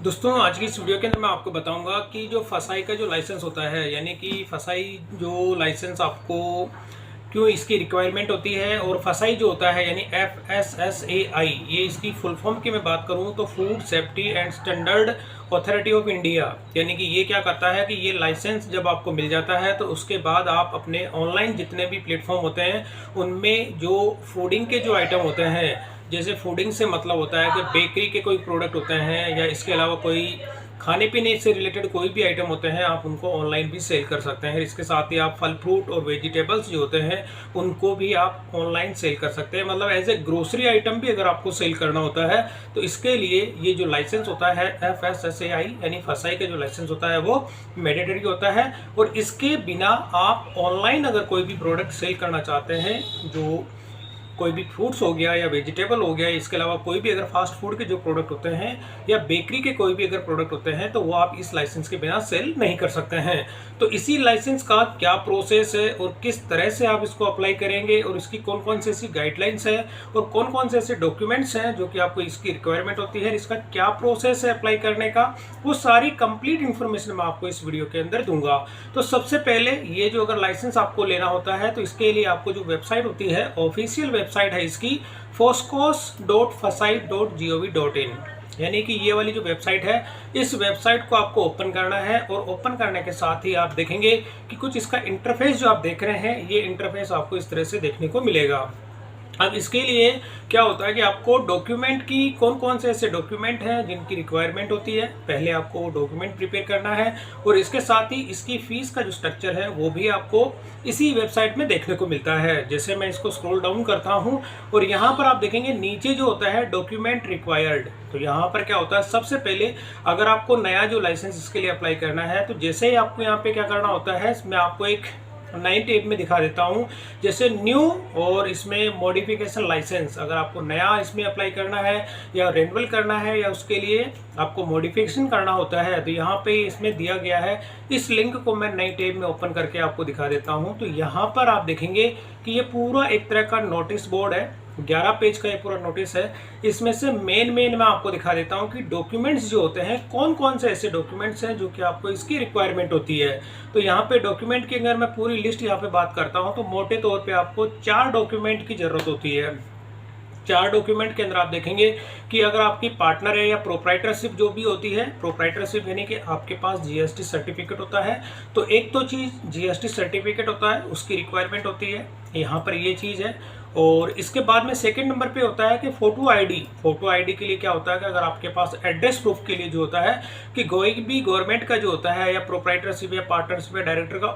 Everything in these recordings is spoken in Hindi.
दोस्तों आज की इस वीडियो के अंदर मैं आपको बताऊंगा कि जो फसाई का जो लाइसेंस होता है, यानी कि फसाई जो लाइसेंस आपको क्यों इसकी रिक्वायरमेंट होती है, और फसाई जो होता है यानी FSSAI, ये इसकी फुल फॉर्म की मैं बात करूं तो food safety and standard authority of India. यानी कि ये क्या करता है कि ये लाइसेंस जब आपको मिल जाता है तो उसके बाद आप अपने ऑनलाइन जितने भी प्लेटफॉर्म होते हैं उनमें जो फूडिंग के जो आइटम होते हैं, जैसे फूडिंग से मतलब होता है कि बेकरी के कोई प्रोडक्ट होते हैं या इसके अलावा कोई खाने पीने से रिलेटेड कोई भी आइटम होते हैं, आप उनको ऑनलाइन भी सेल कर सकते हैं। इसके साथ ही आप फल फ्रूट और वेजिटेबल्स जो होते हैं उनको भी आप ऑनलाइन सेल कर सकते हैं। मतलब एज ए ग्रोसरी आइटम भी अगर आपको सेल करना होता है तो इसके लिए ये जो लाइसेंस होता है FSSAI यानी फसाई का जो लाइसेंस होता है वो मैंडेटरी होता है। और इसके बिना आप ऑनलाइन अगर कोई भी प्रोडक्ट सेल करना चाहते हैं, जो कोई भी फ्रूट्स हो गया या वेजिटेबल हो गया, इसके अलावा कोई भी अगर फास्ट फूड के जो प्रोडक्ट होते हैं या बेकरी के कोई भी अगर प्रोडक्ट होते हैं तो वो आप इस लाइसेंस के बिना सेल नहीं कर सकते हैं। तो इसी लाइसेंस का क्या प्रोसेस है और किस तरह से आप इसको अप्लाई करेंगे और इसकी कौन कौन सी ऐसी गाइडलाइंस है और कौन कौन से ऐसे डॉक्यूमेंट्स हैं जो कि आपको इसकी रिक्वायरमेंट होती है, इसका क्या प्रोसेस है अप्लाई करने का, वो सारी कंप्लीट इन्फॉर्मेशन मैं आपको इस वीडियो के अंदर दूंगा। तो सबसे पहले ये जो अगर लाइसेंस आपको लेना होता है तो इसके लिए आपको जो वेबसाइट होती है, ऑफिशियल वेबसाइट है इसकी foscos.fasai.gov.in, यानी कि ये वाली जो वेबसाइट है इस वेबसाइट को आपको ओपन करना है। और ओपन करने के साथ ही आप देखेंगे कि कुछ इसका इंटरफेस जो आप देख रहे हैं, ये इंटरफेस आपको इस तरह से देखने को मिलेगा। अब इसके लिए क्या होता है कि आपको डॉक्यूमेंट की कौन कौन से ऐसे डॉक्यूमेंट हैं जिनकी रिक्वायरमेंट होती है, पहले आपको वो डॉक्यूमेंट प्रिपेयर करना है। और इसके साथ ही इसकी फीस का जो स्ट्रक्चर है वो भी आपको इसी वेबसाइट में देखने को मिलता है। जैसे मैं इसको स्क्रॉल डाउन करता हूं और यहाँ पर आप देखेंगे नीचे जो होता है डॉक्यूमेंट रिक्वायर्ड, तो यहाँ पर क्या होता है, सबसे पहले अगर आपको नया जो लाइसेंस इसके लिए अप्लाई करना है तो जैसे ही आपको यहाँ पे क्या करना होता है, मैं आपको एक 9 टेब में दिखा देता हूं। जैसे न्यू और इसमें मॉडिफिकेशन लाइसेंस, अगर आपको नया इसमें अप्लाई करना है या रेन्युअल करना है या उसके लिए आपको मॉडिफिकेशन करना होता है तो यहाँ पे इसमें दिया गया है। इस लिंक को मैं नई टेब में ओपन करके आपको दिखा देता हूँ। तो यहाँ पर आप देखेंगे कि ये पूरा एक तरह का नोटिस बोर्ड है, 11 पेज का ये पूरा नोटिस है। इसमें से मेन मैं आपको दिखा देता हूँ कि डॉक्यूमेंट्स जो होते हैं कौन कौन से ऐसे डॉक्यूमेंट्स हैं जो कि आपको इसकी रिक्वायरमेंट होती है। तो यहाँ पे डॉक्यूमेंट की अगर मैं पूरी लिस्ट यहाँ पे बात करता हूँ तो मोटे तौर पे आपको 4 डॉक्यूमेंट की जरूरत होती है। 4 डॉक्यूमेंट के अंदर आप देखेंगे कि अगर आपकी पार्टनर है या प्रोप्राइटरशिप जो भी होती है, प्रोप्राइटरशिप यानी कि आपके पास GST सर्टिफिकेट होता है, तो एक तो चीज़ GST सर्टिफिकेट होता है, उसकी रिक्वायरमेंट होती है, यहाँ पर ये चीज़ है। और इसके बाद में सेकंड नंबर पे होता है कि फोटो आईडी। फोटो आईडी के लिए क्या होता है कि अगर आपके पास एड्रेस प्रूफ के लिए जो होता है कि कोई भी गवर्नमेंट का जो होता है या प्रोप्राइटरशिप या पार्टनरशिप या डायरेक्टर का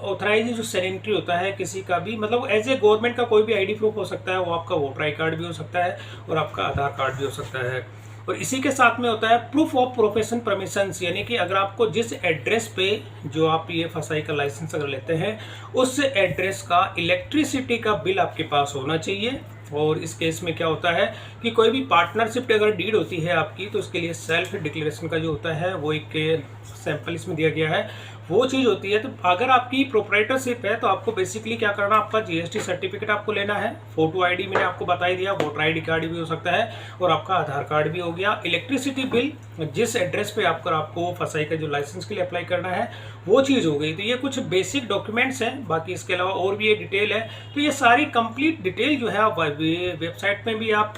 ऑथराइज जो सेनेटरी होता है किसी का भी, मतलब एज ए गवर्नमेंट का कोई भी आईडी प्रूफ हो सकता है, वो आपका वोटर आई कार्ड भी हो सकता है और आपका आधार कार्ड भी हो सकता है। और इसी के साथ में होता है प्रूफ ऑफ प्रोफेशन परमिशंस, यानी कि अगर आपको जिस एड्रेस पे जो आप ये फसाई का लाइसेंस अगर लेते हैं उस एड्रेस का इलेक्ट्रिसिटी का बिल आपके पास होना चाहिए। और इस केस में क्या होता है कि कोई भी पार्टनरशिप अगर डीड होती है आपकी तो उसके लिए सेल्फ डिक्लेरेशन का जो होता है वो एक सैंपल इसमें दिया गया है, वो चीज़ होती है। तो अगर आपकी प्रोप्राइटरशिप है तो आपको बेसिकली क्या करना, आपका GST सर्टिफिकेट आपको लेना है, फोटो आईडी मैंने आपको बता ही दिया, वोटर आईडी कार्ड भी हो सकता है और आपका आधार कार्ड भी हो गया। इलेक्ट्रिसिटी बिल, जिस एड्रेस पे आपको फसाई का जो लाइसेंस के लिए अप्लाई करना है वो चीज़ हो गई। तो ये कुछ बेसिक डॉक्यूमेंट्स हैं, बाकी इसके अलावा और भी ये डिटेल है। तो ये सारी कंप्लीट डिटेल जो है आप वेबसाइट में भी आप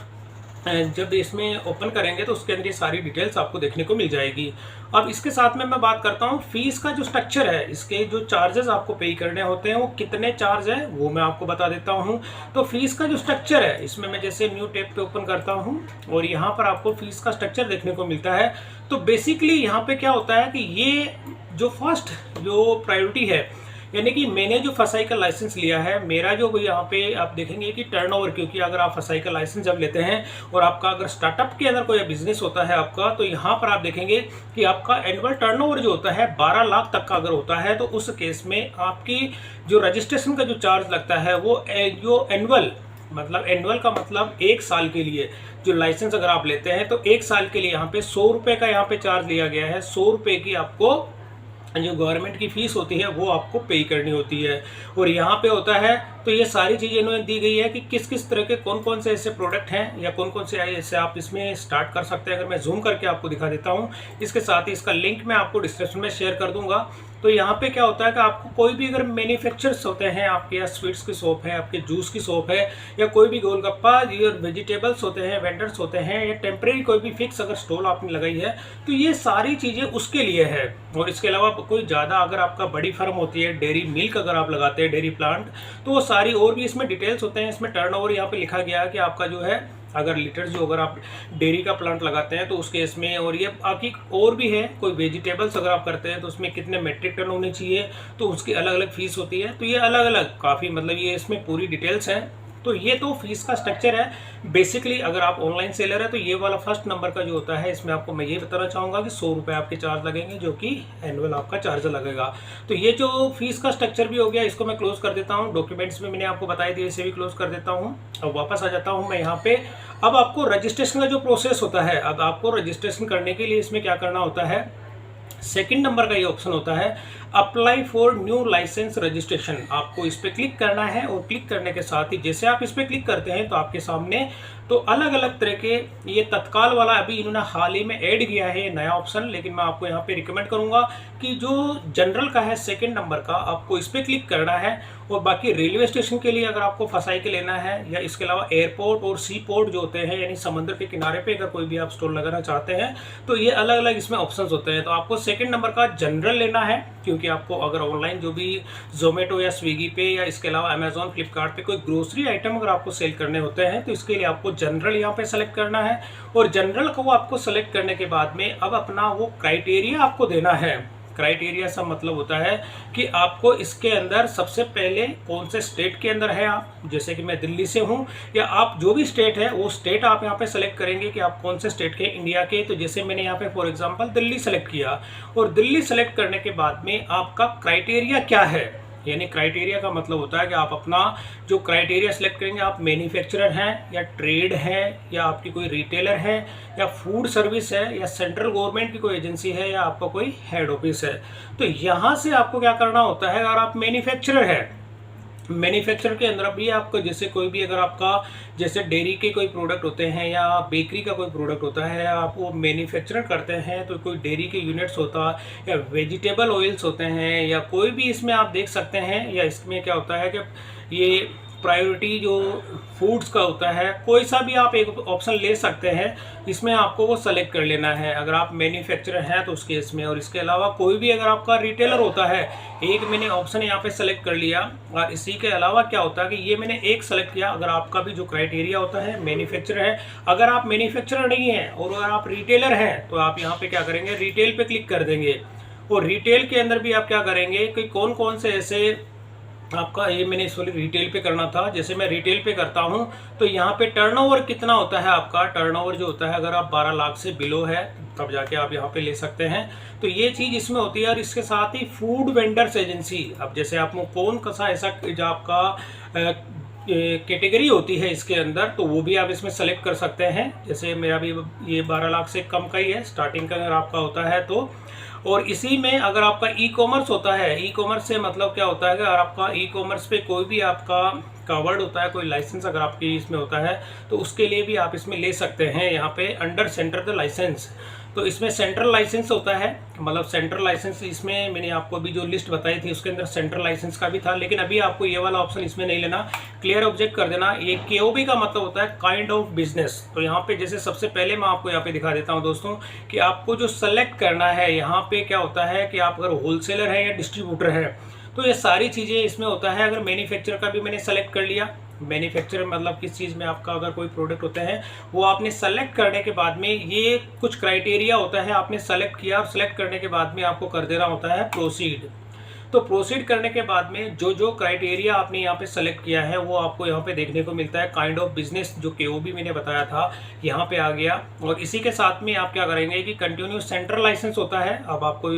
जब इसमें ओपन करेंगे तो उसके अंदर ये सारी डिटेल्स आपको देखने को मिल जाएगी। अब इसके साथ में मैं बात करता हूँ फीस का जो स्ट्रक्चर है, इसके जो चार्जेस आपको पे करने होते हैं वो कितने चार्ज है वो मैं आपको बता देता हूँ। तो फीस का जो स्ट्रक्चर है इसमें मैं जैसे न्यू टैब पे ओपन करता हूँ और यहाँ पर आपको फीस का स्ट्रक्चर देखने को मिलता है। तो बेसिकली यहाँ पे क्या होता है कि ये जो फर्स्ट जो प्रायोरिटी है, यानी कि मैंने जो फसाई का लाइसेंस लिया है, मेरा जो यहाँ पे आप देखेंगे कि टर्नओवर, क्योंकि अगर आप फसाई का लाइसेंस जब लेते हैं और आपका अगर स्टार्टअप के अंदर कोई बिजनेस होता है आपका, तो यहाँ पर आप देखेंगे कि आपका एनुअल टर्नओवर जो होता है 12 लाख तक का अगर होता है तो उस केस में आपकी जो रजिस्ट्रेशन का जो चार्ज लगता है वो जो एनुअल का मतलब 1 साल के लिए जो लाइसेंस अगर आप लेते हैं तो 1 साल के लिए यहाँ पे 100 रुपये का यहाँ पे चार्ज लिया गया है। 100 रुपये की आपको जो गवर्नमेंट की फीस होती है वो आपको पे करनी होती है। और यहाँ पे होता है तो ये सारी चीज़ें इन्होंने दी गई है कि किस किस तरह के कौन कौन से ऐसे प्रोडक्ट हैं या कौन कौन से ऐसे आप इसमें स्टार्ट कर सकते हैं। अगर मैं जूम करके आपको दिखा देता हूँ, इसके साथ ही इसका लिंक मैं आपको डिस्क्रिप्शन में शेयर कर दूंगा। तो यहाँ पे क्या होता है कि आपको कोई भी अगर मैन्युफैक्चरर्स होते हैं, आपके यहाँ स्वीट्स की शॉप है, आपके जूस की शॉप है, या कोई भी गोलगप्पा या वेजिटेबल्स होते हैं, वेंडर्स होते हैं, या टेम्परेरी कोई भी फिक्स अगर स्टॉल आपने लगाई है, तो ये सारी चीज़ें उसके लिए है। और इसके अलावा कोई ज़्यादा अगर आपका बड़ी फर्म होती है, डेयरी मिल्क अगर आप लगाते हैं, डेयरी प्लांट, तो वो सारी और भी इसमें डिटेल्स होते हैं। इसमें टर्नओवर यहाँ पे लिखा गया है कि आपका जो है अगर लीटर जो अगर आप डेयरी का प्लांट लगाते हैं तो उस केस में, और ये बाकी और भी है, कोई वेजिटेबल्स अगर आप करते हैं तो उसमें कितने मेट्रिक टन होने चाहिए, तो उसकी अलग अलग फीस होती है। तो ये अलग अलग काफ़ी मतलब ये इसमें पूरी डिटेल्स हैं। तो ये तो फीस का स्ट्रक्चर है बेसिकली। अगर आप ऑनलाइन सेलर है तो ये वाला फर्स्ट नंबर का जो होता है, इसमें आपको मैं ये बताना चाहूँगा कि 100 रुपये आपके चार्ज लगेंगे, जो कि एनुअल आपका चार्ज लगेगा। तो ये जो फीस का स्ट्रक्चर भी हो गया, इसको मैं क्लोज कर देता हूँ। डॉक्यूमेंट्स में मैंने आपको बताई दिए, इसे भी क्लोज कर देता हूँ। अब वापस आ जाता हूँ मैं यहाँ पे। अब आपको रजिस्ट्रेशन का जो प्रोसेस होता है, अब आपको रजिस्ट्रेशन करने के लिए इसमें क्या करना होता है, सेकंड नंबर का ये ऑप्शन होता है apply for new license registration. आपको इस पर क्लिक करना है, और क्लिक करने के साथ ही जैसे आप इस पर क्लिक करते हैं तो आपके सामने तो अलग अलग तरह के, ये तत्काल वाला अभी इन्होंने हाल ही में ऐड किया है नया ऑप्शन, लेकिन मैं आपको यहाँ पे रिकमेंड करूँगा कि जो जनरल का है सेकंड नंबर का, आपको इस पर क्लिक करना है। और बाकी रेलवे स्टेशन के लिए अगर आपको फसाई के लेना है, या इसके अलावा एयरपोर्ट और सी पोर्ट जो होते हैं, यानी समुद्र के किनारे पे अगर कोई भी आप स्टॉल लगाना चाहते हैं, तो ये अलग अलग इसमें ऑप्शंस होते हैं। तो आपको सेकंड नंबर का जनरल लेना है, क्योंकि आपको अगर ऑनलाइन जो भी जोमेटो या स्विगी पे या इसके अलावा अमेजोन फ्लिपकार्ट पे कोई ग्रोसरी आइटम अगर आपको सेल करने होते हैं, तो इसके लिए आपको जनरल यहाँ पे सेलेक्ट करना है। और जनरल को आपको सेलेक्ट करने के बाद में अब अपना वो क्राइटेरिया आपको देना है। क्राइटेरिया का मतलब होता है कि आपको इसके अंदर सबसे पहले कौन से स्टेट के अंदर है आप, जैसे कि मैं दिल्ली से हूं, या आप जो भी स्टेट है वो स्टेट आप यहाँ पे सेलेक्ट करेंगे कि आप कौन से स्टेट के इंडिया के। तो जैसे मैंने यहाँ पे फॉर एग्जांपल दिल्ली सेलेक्ट किया, और दिल्ली सेलेक्ट करने के बाद में आपका क्राइटेरिया क्या है, यानी क्राइटेरिया का मतलब होता है कि आप अपना जो क्राइटेरिया सेलेक्ट करेंगे, आप मैन्युफैक्चरर हैं या ट्रेड है, या आपकी कोई रिटेलर है, या फूड सर्विस है, या सेंट्रल गवर्नमेंट की कोई एजेंसी है, या आपका कोई हेड ऑफिस है। तो यहाँ से आपको क्या करना होता है, अगर आप मैन्युफैक्चरर है, मैन्युफैक्चर के अंदर भी आपको जैसे कोई भी अगर आपका जैसे डेयरी के कोई प्रोडक्ट होते हैं या बेकरी का कोई प्रोडक्ट होता है, आप वो मैन्युफैक्चर करते हैं, तो कोई डेयरी के यूनिट्स होता है, या वेजिटेबल ऑयल्स होते हैं, या कोई भी इसमें आप देख सकते हैं, या इसमें क्या होता है कि ये प्रायोरिटी जो फूड्स का होता है, कोई सा भी आप एक ऑप्शन ले सकते हैं, इसमें आपको वो सेलेक्ट कर लेना है अगर आप मैन्युफैक्चरर हैं तो उस केस में। और इसके अलावा कोई भी अगर आपका रिटेलर होता है, एक मैंने ऑप्शन यहाँ पे सेलेक्ट कर लिया, और इसी के अलावा क्या होता है कि ये मैंने एक सेलेक्ट किया। अगर आपका भी जो क्राइटेरिया होता है मैन्युफैक्चरर है, अगर आप मैन्युफैक्चरर नहीं है और अगर आप रिटेलर हैं, तो आप यहाँ पे क्या करेंगे, रिटेल पे क्लिक कर देंगे। और रिटेल के अंदर भी आप क्या करेंगे कि कौन कौन से ऐसे आपका, ये मैंने सॉरी रिटेल पे करना था, जैसे मैं रिटेल पे करता हूँ तो यहाँ पे टर्नओवर कितना होता है आपका, टर्नओवर जो होता है अगर आप 12 लाख से बिलो है तब जाके आप यहाँ पे ले सकते हैं। तो ये चीज़ इसमें होती है। और इसके साथ ही फूड वेंडर्स एजेंसी, अब जैसे आपको कौन सा ऐसा जो आपका कैटेगरी होती है इसके अंदर, तो वो भी आप इसमें सेलेक्ट कर सकते हैं। जैसे मेरा भी ये 12 लाख से कम का ही है, स्टार्टिंग का अगर आपका होता है तो। और इसी में अगर आपका ई कॉमर्स होता है, ई कॉमर्स से मतलब क्या होता है कि अगर आपका ई कॉमर्स पे कोई भी आपका कवर्ड होता है, कोई लाइसेंस अगर आपके इसमें होता है, तो उसके लिए भी आप इसमें ले सकते हैं यहाँ पे अंडर सेंटर द लाइसेंस। तो इसमें सेंट्रल लाइसेंस होता है, मतलब सेंट्रल लाइसेंस इसमें मैंने आपको अभी जो लिस्ट बताई थी उसके अंदर सेंट्रल लाइसेंस का भी था, लेकिन अभी आपको ये वाला ऑप्शन इसमें नहीं लेना, क्लियर ऑब्जेक्ट कर देना। ये केओबी का मतलब होता है काइंड ऑफ बिजनेस। तो यहाँ पे जैसे सबसे पहले मैं आपको यहाँ पे दिखा देता हूँ दोस्तों कि आपको जो सेलेक्ट करना है, यहाँ पे क्या होता है कि आप अगर होलसेलर है या डिस्ट्रीब्यूटर है, तो ये सारी चीज़ें इसमें होता है। अगर मैन्युफैक्चर का भी मैंने सेलेक्ट कर लिया, मैन्युफैक्चर मतलब किस चीज़ में आपका अगर कोई प्रोडक्ट होते हैं वो आपने सेलेक्ट करने के बाद में ये कुछ क्राइटेरिया होता है, आपने सेलेक्ट किया और सेलेक्ट करने के बाद में आपको कर देना होता है प्रोसीड। तो प्रोसीड करने के बाद में जो जो क्राइटेरिया आपने यहाँ पे सेलेक्ट किया है वो आपको यहाँ पे देखने को मिलता है। काइंड ऑफ बिजनेस जो केओबी मैंने बताया था यहाँ पे आ गया। और इसी के साथ में आप क्या करेंगे कि कंटिन्यू सेंट्रल लाइसेंस होता है। अब आपको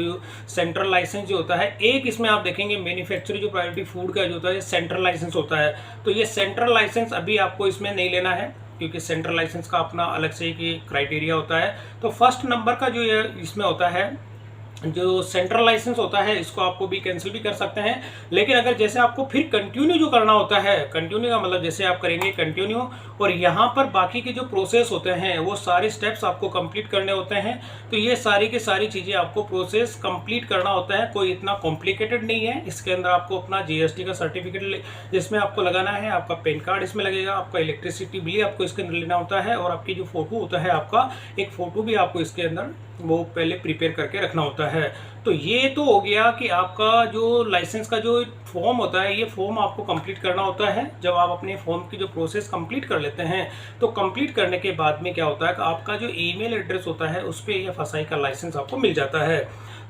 सेंट्रल लाइसेंस जो होता है, एक इसमें आप देखेंगे मैन्युफैक्चर जो प्रायोरिटी फूड का जो होता है सेंट्रल लाइसेंस होता है। तो ये सेंट्रल लाइसेंस अभी आपको इसमें नहीं लेना है, क्योंकि सेंट्रल लाइसेंस का अपना अलग से ही क्राइटेरिया होता है। तो फर्स्ट नंबर का जो ये इसमें होता है जो सेंट्रल लाइसेंस होता है इसको आपको भी कैंसिल भी कर सकते हैं। लेकिन अगर जैसे आपको फिर कंटिन्यू जो करना होता है, कंटिन्यू का मतलब जैसे आप करेंगे कंटिन्यू और यहाँ पर बाकी के जो प्रोसेस होते हैं वो सारे स्टेप्स आपको कंप्लीट करने होते हैं। तो ये सारी की सारी चीज़ें आपको प्रोसेस कंप्लीट करना होता है, कोई इतना कॉम्प्लिकेटेड नहीं है। इसके अंदर आपको अपना जीएसटी का सर्टिफिकेट जिसमें आपको लगाना है, आपका पैन कार्ड इसमें लगेगा, आपका इलेक्ट्रिसिटी बिल आपको इसके अंदर लेना होता है और आपकी जो फोटो होता है आपका एक फ़ोटो भी आपको इसके अंदर वो पहले प्रिपेयर करके रखना होता है। तो ये तो हो गया कि आपका जो लाइसेंस का जो फॉर्म होता है ये फॉर्म आपको कंप्लीट करना होता है। जब आप अपने फॉर्म की जो प्रोसेस कंप्लीट कर लेते हैं तो कंप्लीट करने के बाद में क्या होता है कि आपका जो ईमेल एड्रेस होता है उस पर यह फसाई का लाइसेंस आपको मिल जाता है।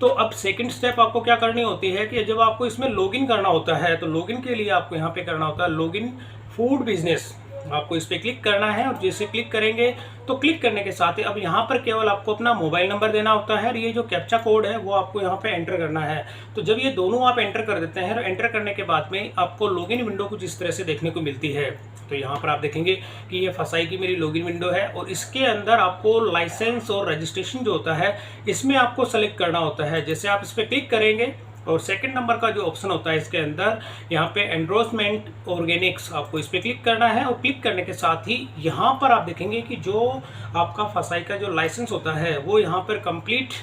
तो अब सेकंड स्टेप आपको क्या करनी होती है कि जब आपको इसमें लॉगिन करना होता है तो लॉगिन के लिए आपको यहाँ पे करना होता है लॉगिन फूड बिजनेस। आपको इस पर क्लिक करना है और जैसे क्लिक करेंगे तो क्लिक करने के साथ ही अब यहाँ पर केवल आपको अपना मोबाइल नंबर देना होता है और ये जो कैप्चा कोड है वो आपको यहाँ पे एंटर करना है। तो जब ये दोनों आप एंटर कर देते हैं तो एंटर करने के बाद में आपको लॉगिन विंडो कुछ इस तरह से देखने को मिलती है। तो यहाँ पर आप देखेंगे कि ये फसाई की मेरी लॉगिन विंडो है और इसके अंदर आपको लाइसेंस और रजिस्ट्रेशन जो होता है इसमें आपको सेलेक्ट करना होता है। जैसे आप इस पर क्लिक करेंगे और सेकंड नंबर का जो ऑप्शन होता है इसके अंदर यहाँ पे एंडोर्समेंट ऑर्गेनिक्स आपको इस पर क्लिक करना है और क्लिक करने के साथ ही यहाँ पर आप देखेंगे कि जो आपका फसाई का जो लाइसेंस होता है वो यहाँ पर कंप्लीट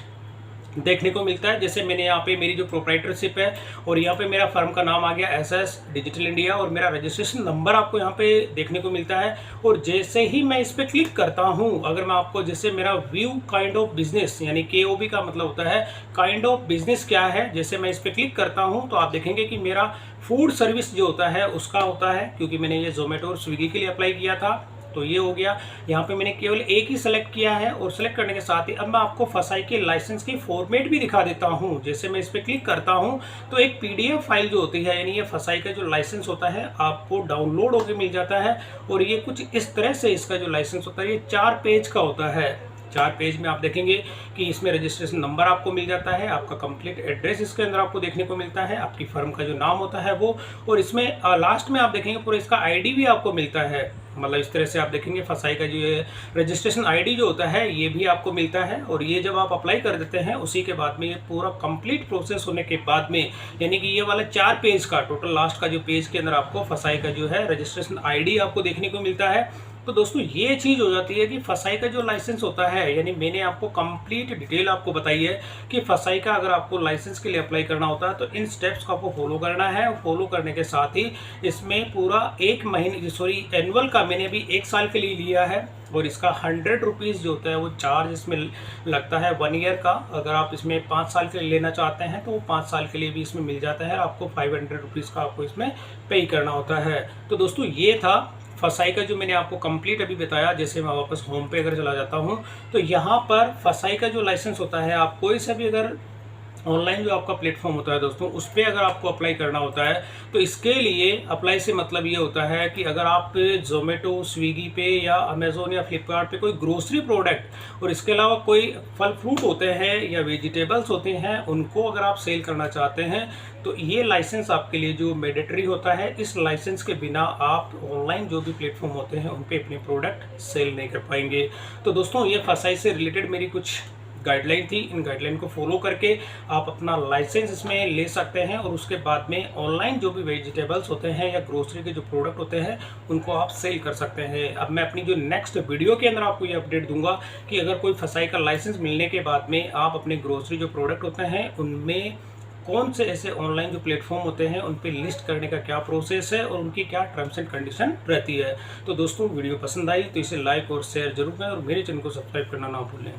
देखने को मिलता है। जैसे मैंने यहाँ पे मेरी जो प्रोप्राइटरशिप है और यहाँ पे मेरा फर्म का नाम आ गया एसएस डिजिटल इंडिया और मेरा रजिस्ट्रेशन नंबर आपको यहाँ पे देखने को मिलता है। और जैसे ही मैं इस पर क्लिक करता हूँ, अगर मैं आपको जैसे मेरा व्यू काइंड ऑफ बिजनेस यानी केओबी का मतलब होता है काइंड ऑफ बिजनेस क्या है, जैसे मैं इस पर क्लिक करता हूँ तो आप देखेंगे कि मेरा फूड सर्विस जो होता है उसका होता है, क्योंकि मैंने ये जोमेटो और स्विगी के लिए अप्लाई किया था। तो ये हो गया, यहाँ पे मैंने केवल एक ही सेलेक्ट किया है और सेलेक्ट करने के साथ ही अब मैं आपको फसाई के लाइसेंस की फॉर्मेट भी दिखा देता हूँ। जैसे मैं इस पर क्लिक करता हूँ तो एक पीडीएफ फाइल जो होती है यानी ये फसाई का जो लाइसेंस होता है आपको डाउनलोड होकर मिल जाता है और ये कुछ इस तरह से इसका जो लाइसेंस होता है ये 4 पेज का होता है। 4 पेज में आप देखेंगे कि इसमें रजिस्ट्रेशन नंबर आपको मिल जाता है, आपका कंप्लीट एड्रेस इसके अंदर आपको देखने को मिलता है, आपकी फर्म का जो नाम होता है वो, और इसमें लास्ट में आप देखेंगे पूरा इसका आईडी भी आपको मिलता है। मतलब इस तरह से आप देखेंगे फसाई का जो रजिस्ट्रेशन आईडी जो होता है ये भी आपको मिलता है। और ये जब आप अप्लाई कर देते हैं उसी के बाद में ये पूरा कंप्लीट प्रोसेस होने के बाद में यानी कि ये वाला 4 पेज का टोटल लास्ट का जो पेज के अंदर आपको फसाई का जो है रजिस्ट्रेशन आईडी आपको देखने को मिलता है। तो दोस्तों ये चीज़ हो जाती है कि फसाई का जो लाइसेंस होता है, यानी मैंने आपको कंप्लीट डिटेल आपको बताई है कि फसाई का अगर आपको लाइसेंस के लिए अप्लाई करना होता है तो इन स्टेप्स को आपको फॉलो करना है। फॉलो करने के साथ ही इसमें पूरा 1 महीने एनुअल का मैंने अभी 1 साल के लिए लिया है और इसका 100 रुपीज़ जो होता है वो चार्ज इसमें लगता है 1 ईयर का। अगर आप इसमें 5 साल के लिए लेना चाहते हैं तो वो 5 साल के लिए भी इसमें मिल जाता है, आपको 500 रुपीज़ का आपको इसमें पे करना होता है। तो दोस्तों ये था फसाई का जो मैंने आपको कंप्लीट अभी बताया। जैसे मैं वापस होम पे अगर चला जाता हूँ तो यहाँ पर फसाई का जो लाइसेंस होता है आप कोई सा भी अगर ऑनलाइन जो आपका प्लेटफॉर्म होता है दोस्तों उस पर अगर आपको अप्लाई करना होता है तो इसके लिए अप्लाई से मतलब ये होता है कि अगर आप जोमेटो स्विगी पे या अमेज़ोन या फ्लिपकार्ट पे कोई ग्रोसरी प्रोडक्ट और इसके अलावा कोई फल फ्रूट होते हैं या वेजिटेबल्स होते हैं उनको अगर आप सेल करना चाहते हैं तो ये लाइसेंस आपके लिए जो मैंडेटरी होता है। इस लाइसेंस के बिना आप ऑनलाइन जो भी प्लेटफॉर्म होते हैं उन पे अपने प्रोडक्ट सेल नहीं कर पाएंगे। तो दोस्तों ये फसाई से रिलेटेड मेरी कुछ गाइडलाइन थी, इन गाइडलाइन को फॉलो करके आप अपना लाइसेंस इसमें ले सकते हैं और उसके बाद में ऑनलाइन जो भी वेजिटेबल्स होते हैं या ग्रोसरी के जो प्रोडक्ट होते हैं उनको आप सेल कर सकते हैं। अब मैं अपनी जो नेक्स्ट वीडियो के अंदर आपको ये अपडेट दूंगा कि अगर कोई फसाई का लाइसेंस मिलने के बाद में आप अपने ग्रोसरी जो प्रोडक्ट होते हैं उनमें कौन से ऐसे ऑनलाइन जो प्लेटफॉर्म होते हैं उन पे लिस्ट करने का क्या प्रोसेस है और उनकी क्या टर्म्स एंड कंडीशन रहती है। तो दोस्तों वीडियो पसंद आई तो इसे लाइक और शेयर जरूर करें और मेरे चैनल को सब्सक्राइब करना ना भूलें।